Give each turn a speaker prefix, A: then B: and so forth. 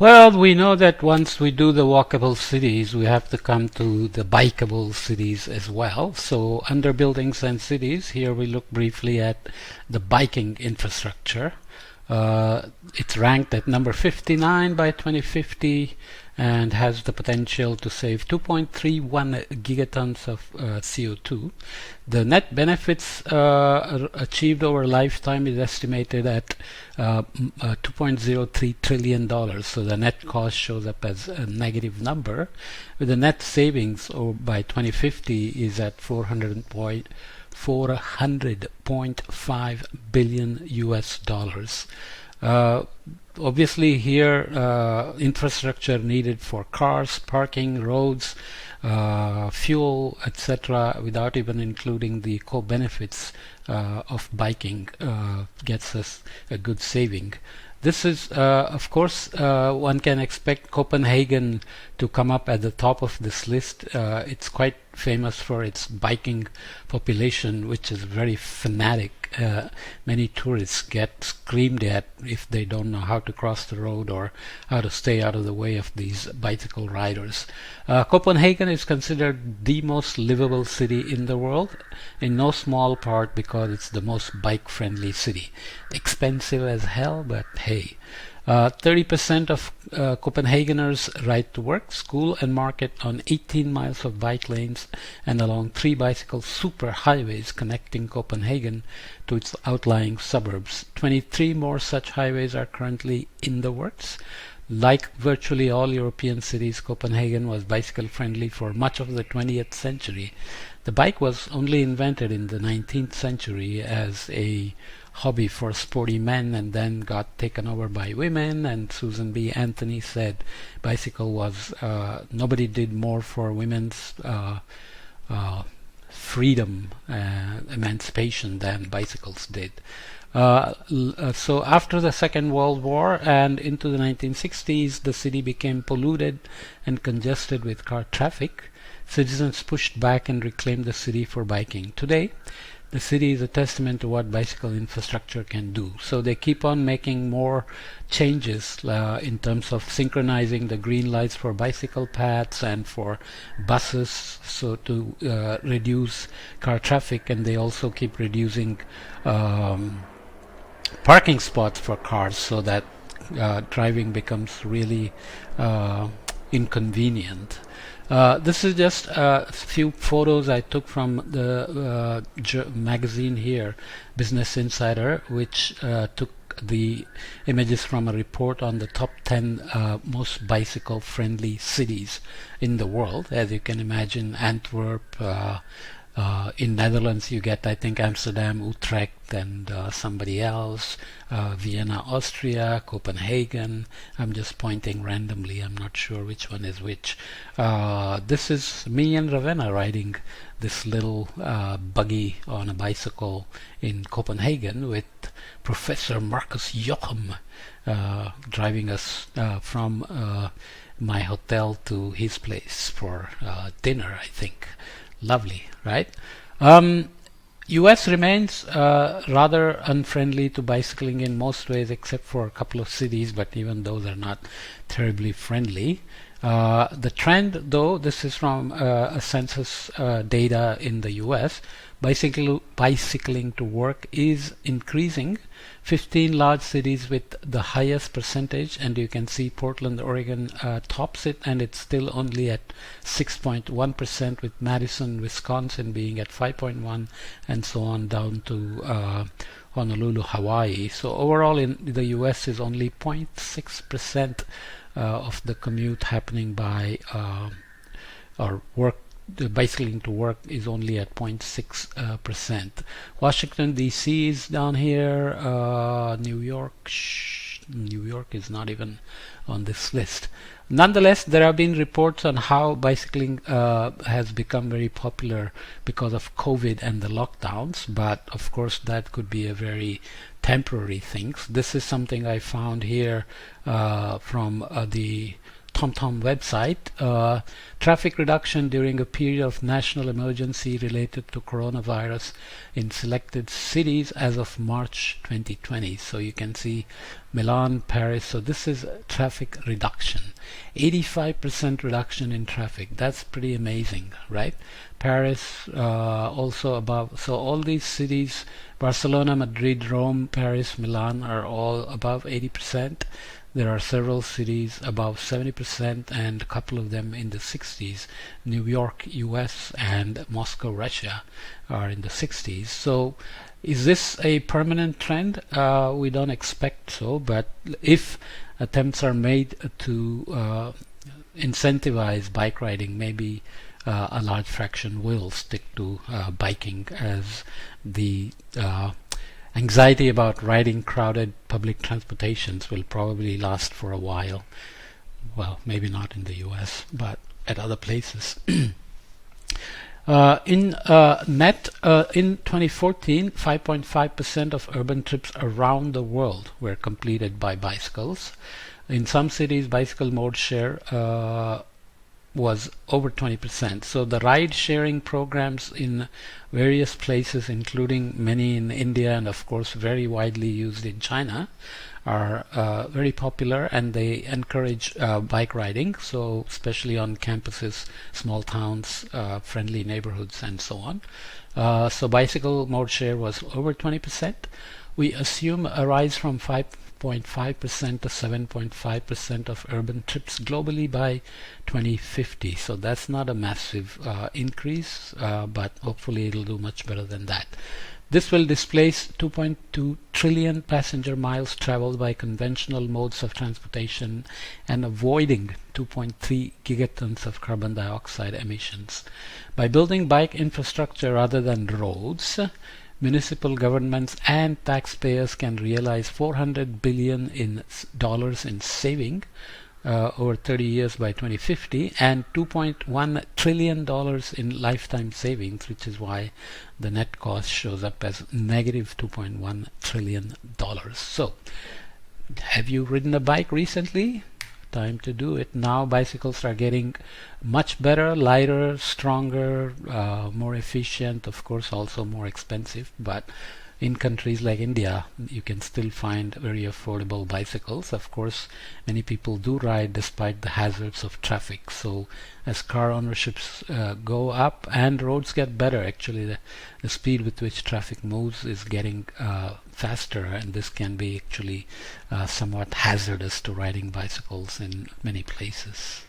A: Well, we know that once we do the walkable cities, we have to come to the bikeable cities as well. So under buildings and cities, here we look briefly at the biking infrastructure. It's ranked at number 59 by 2050 and has the potential to save 2.31 gigatons of CO2. The net benefits achieved over a lifetime is estimated at $2.03 trillion. So the net cost shows up as a negative number, with the net savings by 2050 is at 400.5 billion US dollars. Obviously here infrastructure needed for cars, parking, roads, fuel, etc., without even including the co-benefits of biking, gets us a good saving. This is, of course, one can expect Copenhagen to come up at the top of this list. It's quite famous for its biking population, which is very fanatic. Many tourists get screamed at if they don't know how to cross the road or how to stay out of the way of these bicycle riders. Copenhagen is considered the most livable city in the world, in no small part because it's the most bike-friendly city. Expensive as hell, but hey. 30% of Copenhageners ride to work, school and market on 18 miles of bike lanes and along 3 bicycle superhighways connecting Copenhagen to its outlying suburbs. 23 more such highways are currently in the works. Like virtually all European cities, Copenhagen was bicycle friendly for much of the 20th century. The bike was only invented in the 19th century as a hobby for sporty men and then got taken over by women, and Susan B. Anthony said bicycle was nobody did more for women's freedom and emancipation than bicycles did. So after the Second World War and into the 1960s, the city became polluted and congested with car traffic. Citizens pushed back and reclaimed the city for biking. Today, the city is a testament to what bicycle infrastructure can do. So they keep on making more changes in terms of synchronizing the green lights for bicycle paths and for buses, so to reduce car traffic, and they also keep reducing parking spots for cars so that driving becomes really inconvenient. This is just a few photos I took from the magazine here, Business Insider, which took the images from a report on the top 10 most bicycle-friendly cities in the world. As you can imagine, Antwerp, in Netherlands you get, I think, Amsterdam, Utrecht, and somebody else, Vienna, Austria, Copenhagen. I'm just pointing randomly, I'm not sure which one is which. This is me and Ravenna riding this little buggy on a bicycle in Copenhagen with Professor Marcus Jochem driving us from my hotel to his place for dinner, I think. Lovely, right? US remains rather unfriendly to bicycling in most ways, except for a couple of cities, but even those are not terribly friendly. The trend, though, this is from a census data in the US, bicycling to work is increasing. 15 large cities with the highest percentage, and you can see Portland, Oregon tops it, and it's still only at 6.1%, with Madison, Wisconsin being at 5.1, and so on down to Honolulu, Hawaii. So overall in the US is only 0.6% of the commute happening by or work. The bicycling to work is only at 0.6%. Washington DC is down here. New York is not even on this list. Nonetheless, there have been reports on how bicycling has become very popular because of COVID and the lockdowns, but of course that could be a very temporary thing. This is something I found here from the TomTom website. Traffic reduction during a period of national emergency related to coronavirus in selected cities as of March 2020. So you can see Milan, Paris. So this is traffic reduction. 85% reduction in traffic. That's pretty amazing, right? Paris also above. So all these cities, Barcelona, Madrid, Rome, Paris, Milan, are all above 80%. There are several cities above 70% and a couple of them in the 60s. New York, US, and Moscow, Russia are in the 60s. So is this a permanent trend? We don't expect so, but if attempts are made to incentivize bike riding, maybe a large fraction will stick to biking, as the anxiety about riding crowded public transportations will probably last for a while. Well, maybe not in the US, but at other places. In 2014, 5.5% of urban trips around the world were completed by bicycles. In some cities, bicycle mode share was over 20%. So the ride sharing programs in various places, including many in India and of course very widely used in China, are very popular, and they encourage bike riding, so especially on campuses, small towns, friendly neighborhoods, and so on. So bicycle mode share was over 20%. We assume a rise from 5.5% to 7.5% of urban trips globally by 2050. So that's not a massive increase, but hopefully it'll do much better than that. This will displace 2.2 trillion passenger miles traveled by conventional modes of transportation and avoiding 2.3 gigatons of carbon dioxide emissions. By building bike infrastructure rather than roads, municipal governments and taxpayers can realize $400 billion in saving over 30 years by 2050, and $2.1 trillion in lifetime savings, which is why the net cost shows up as negative $2.1 trillion. So, have you ridden a bike recently? Time to do it. Now bicycles are getting much better, lighter, stronger, more efficient, of course also more expensive, but in countries like India you can still find very affordable bicycles. Of course many people do ride despite the hazards of traffic, so as car ownerships go up and roads get better, actually the speed with which traffic moves is getting faster, and this can be actually somewhat hazardous to riding bicycles in many places.